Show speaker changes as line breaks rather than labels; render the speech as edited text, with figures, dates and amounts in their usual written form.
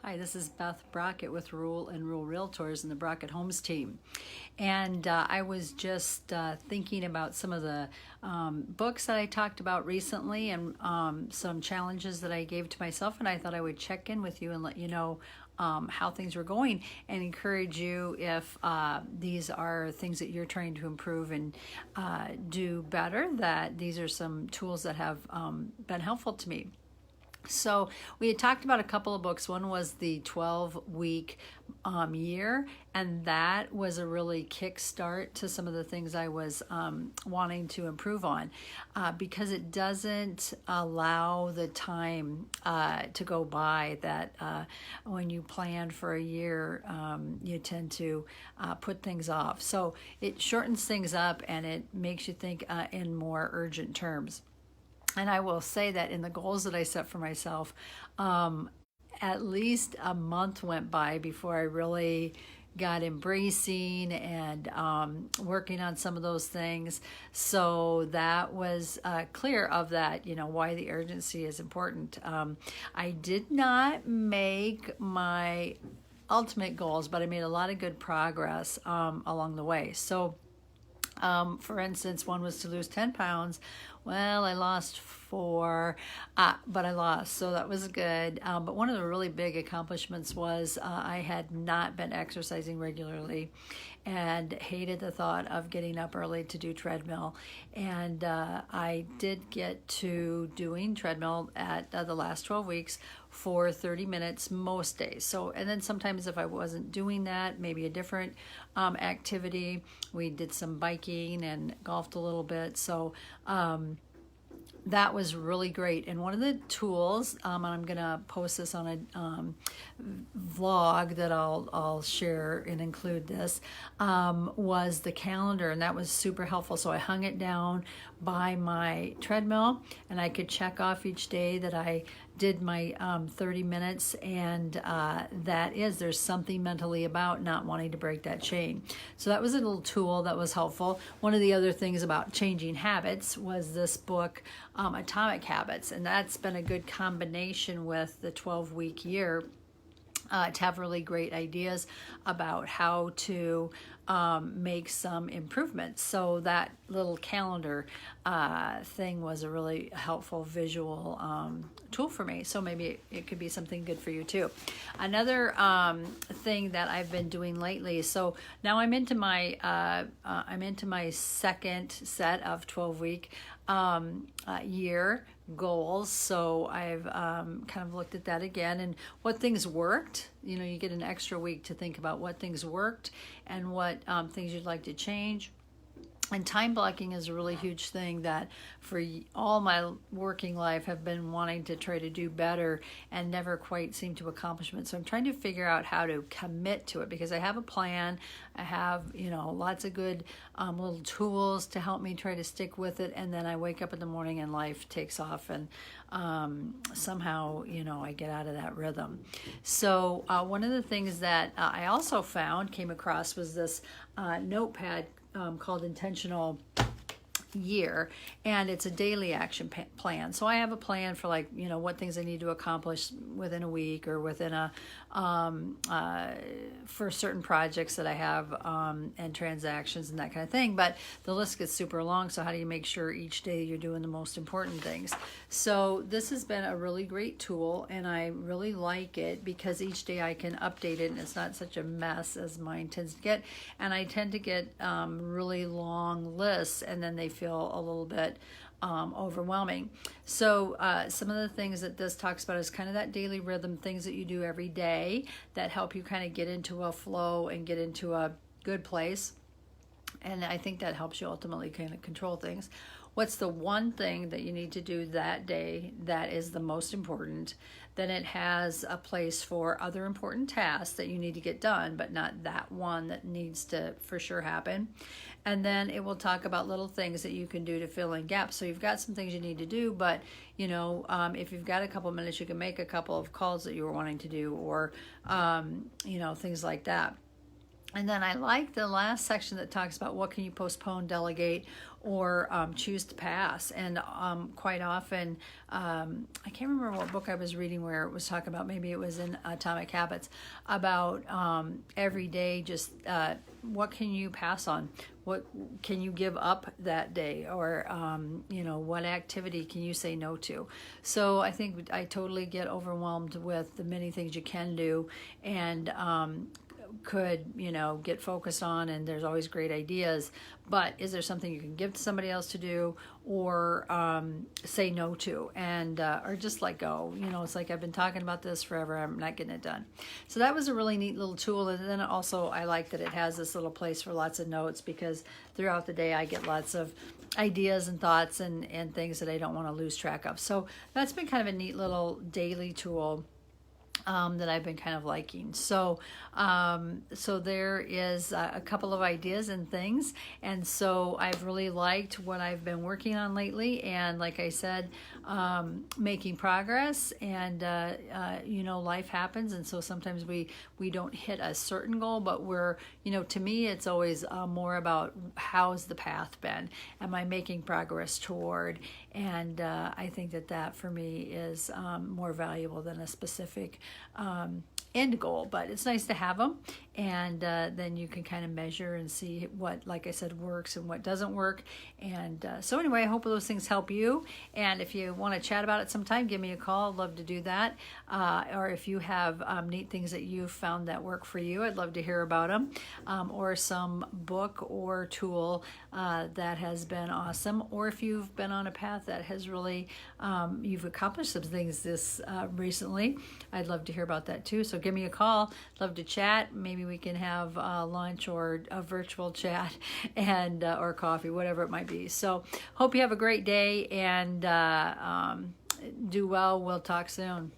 Hi, this is Beth Brockett with Rural and Rural Realtors and the Brockett Homes team. And I was just thinking about some of the books that I talked about recently and some challenges that I gave to myself. And I thought I would check in with you and let you know how things were going and encourage you if these are things that you're trying to improve and do better, that these are some tools that have been helpful to me. So we had talked about a couple of books. One was the 12-week year, and that was a really kickstart to some of the things I was wanting to improve on because it doesn't allow the time to go by that when you plan for a year, you tend to put things off. So it shortens things up and it makes you think in more urgent terms. And I will say that in the goals that I set for myself, at least a month went by before I really got embracing and working on some of those things. So that was clear of that, why the urgency is important. I did not make my ultimate goals, but I made a lot of good progress along the way. So for instance, one was to lose 10 pounds. Well, I lost 4, but I lost, so that was good. But one of the really big accomplishments was I had not been exercising regularly and hated the thought of getting up early to do treadmill. And I did get to doing treadmill at the last 12 weeks for 30 minutes most days. So, and then sometimes if I wasn't doing that, maybe a different activity. We did some biking and golfed a little bit. So, that was really great. And one of the tools, and I'm going to post this on a vlog that I'll share and include this, was the calendar, and that was super helpful. So I hung it down by my treadmill, and I could check off each day that I did my 30 minutes, and there's something mentally about not wanting to break that chain. So that was a little tool that was helpful. One of the other things about changing habits was this book, Atomic Habits, and that's been a good combination with the 12-week year to have really great ideas about how to make some improvements. So that little calendar thing was a really helpful visual tool for me. So maybe it could be something good for you too. Another thing that I've been doing lately. So now I'm into my second set of 12-week year goals. So I've kind of looked at that again and what things worked. You get an extra week to think about what things worked and what things you'd like to change. And time blocking is a really huge thing that for all my working life have been wanting to try to do better and never quite seem to accomplish it. So I'm trying to figure out how to commit to it because I have a plan. I have, lots of good little tools to help me try to stick with it. And then I wake up in the morning and life takes off and somehow, I get out of that rhythm. So one of the things that I also came across was this notepad called Intentional Year, and it's a daily action plan. So I have a plan for what things I need to accomplish within a week or within for certain projects that I have and transactions and that kind of thing. But the list gets super long. So how do you make sure each day you're doing the most important things? So this has been a really great tool, and I really like it because each day I can update it, and it's not such a mess as mine tends to get. And I tend to get really long lists, and then they feel a little bit overwhelming. So some of the things that this talks about is kind of that daily rhythm, things that you do every day that help you kind of get into a flow and get into a good place. And I think that helps you ultimately kind of control things. What's the one thing that you need to do that day that is the most important? Then it has a place for other important tasks that you need to get done, but not that one that needs to for sure happen. And then it will talk about little things that you can do to fill in gaps. So you've got some things you need to do, but if you've got a couple minutes, you can make a couple of calls that you were wanting to do, or things like that. And then I like the last section that talks about what can you postpone, delegate, or choose to pass. And quite often, I can't remember what book I was reading where it was talking about, maybe it was in Atomic Habits, about every day just what can you pass on? What can you give up that day? Or, what activity can you say no to? So I think I totally get overwhelmed with the many things you can do, and could get focused on, and there's always great ideas, but is there something you can give to somebody else to do, or say no to, and or just let go? It's like, I've been talking about this forever, I'm not getting it done. So that was a really neat little tool. And then also I like that it has this little place for lots of notes, because throughout the day I get lots of ideas and thoughts and things that I don't want to lose track of. So that's been kind of a neat little daily tool that I've been kind of liking. So there is a couple of ideas and things, and so I've really liked what I've been working on lately. And like I said, making progress. And life happens, and so sometimes we don't hit a certain goal, but we're to me it's always more about how's the path been, am I making progress toward, and I think that for me is more valuable than a specific end goal. But it's nice to have them, and then you can kind of measure and see what, like I said, works and what doesn't work. And so anyway, I hope those things help you. And if you want to chat about it sometime, give me a call. I'd love to do that. Or if you have neat things that you've found that work for you, I'd love to hear about them. Or some book or tool that has been awesome. Or if you've been on a path that has really, you've accomplished some things this recently, I'd love to hear about that too. So give me a call. Love to chat. Maybe we can have lunch or a virtual chat, and or coffee, whatever it might be. So hope you have a great day, and do well. We'll talk soon.